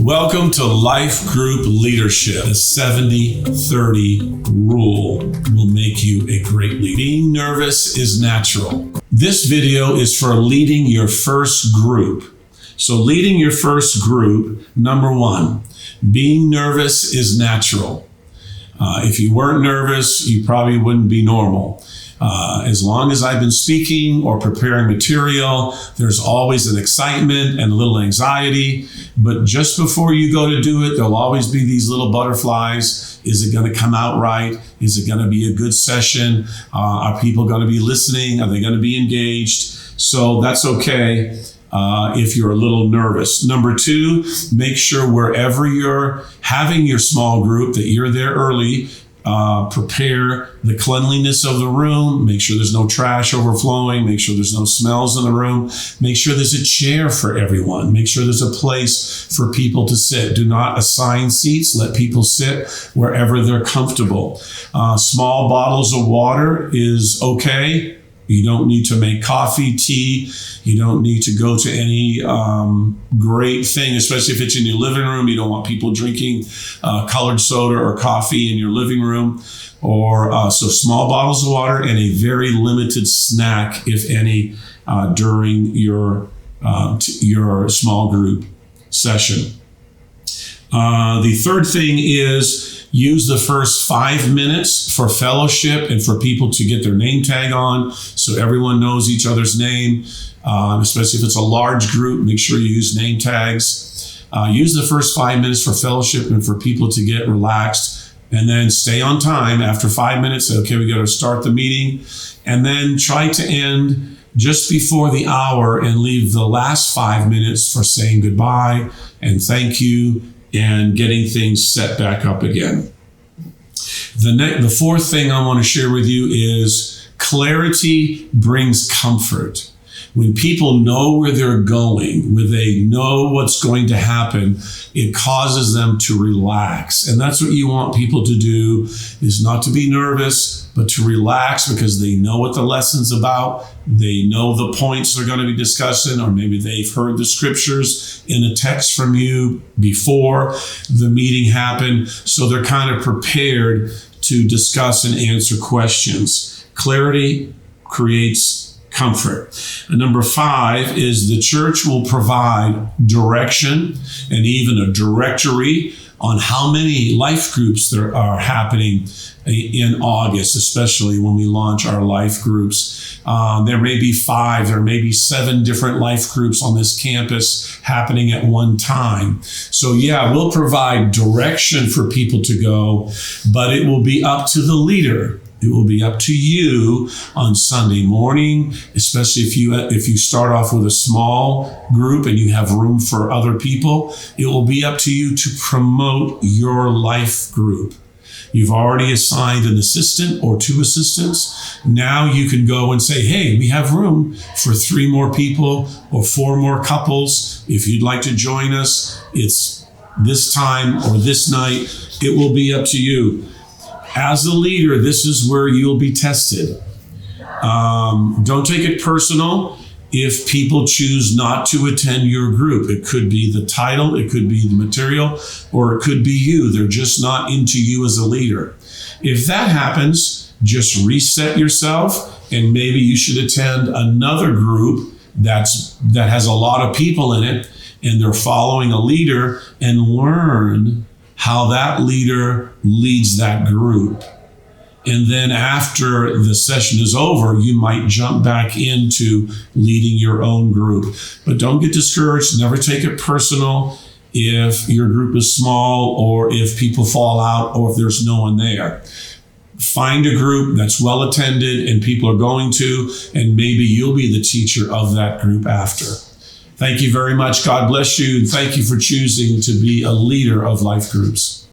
Welcome to Life Group Leadership. The 70-30 rule will make you a great leader. Being nervous is natural. This video is for leading your first group. So leading your first group, number one, being nervous is natural. If you weren't nervous, you probably wouldn't be normal. As long as I've been speaking or preparing material, there's always an excitement and a little anxiety. But just before you go to do it, there'll always be these little butterflies. Is it going to come out right? Is it going to be a good session? Are people going to be listening? Are they going to be engaged? So that's okay if you're a little nervous. Number two, make sure wherever you're having your small group that you're there early. Prepare the cleanliness of the room. Make sure there's no trash overflowing. Make sure there's no smells in the room. Make sure there's a chair for everyone. Make sure there's a place for people to sit. Do not assign seats. Let people sit wherever they're comfortable. Small bottles of water is okay. You don't need to make coffee, tea. You don't need to go to any great thing, especially if it's in your living room. You don't want people drinking colored soda or coffee in your living room. So small bottles of water and a very limited snack, if any, during your small group session. The third thing is use the first 5 minutes for fellowship and for people to get their name tag on so everyone knows each other's name, especially if it's a large group. Make sure you use name tags. Use the first 5 minutes for fellowship and for people to get relaxed, and then stay on time. After 5 minutes, say, okay, we got to start the meeting, and then try to end just before the hour and leave the last 5 minutes for saying goodbye and thank you and getting things set back up again. The fourth thing I want to share with you is clarity brings comfort. When people know where they're going, when they know what's going to happen, it causes them to relax. And that's what you want people to do, is not to be nervous, but to relax, because they know what the lesson's about. They know the points they're going to be discussing, or maybe they've heard the scriptures in a text from you before the meeting happened. So they're kind of prepared to discuss and answer questions. Clarity creates comfort. And number 5 is the church will provide direction and even a directory on how many life groups there are happening in August, especially when we launch our life groups. There may be 5, there may be 7 different life groups on this campus happening at one time. So yeah, we'll provide direction for people to go, but it will be up to the leader. It will be up to you on Sunday morning, especially if you start off with a small group and you have room for other people. It will be up to you to promote your life group. You've already assigned an assistant or 2 assistants. Now you can go and say, hey, we have room for 3 more people or 4 more couples. If you'd like to join us, it's this time or this night. It will be up to you. As a leader, this is where you'll be tested. Don't take it personal if people choose not to attend your group. It could be the title, it could be the material, or it could be you. They're just not into you as a leader. If that happens, just reset yourself, and maybe you should attend another group that has a lot of people in it, and they're following a leader, and learn how that leader leads that group. And then after the session is over, you might jump back into leading your own group. But don't get discouraged. Never take it personal if your group is small, or if people fall out, or if there's no one there. Find a group that's well attended and people are going to, and maybe you'll be the teacher of that group after. Thank you very much. God bless you. Thank you for choosing to be a leader of life groups.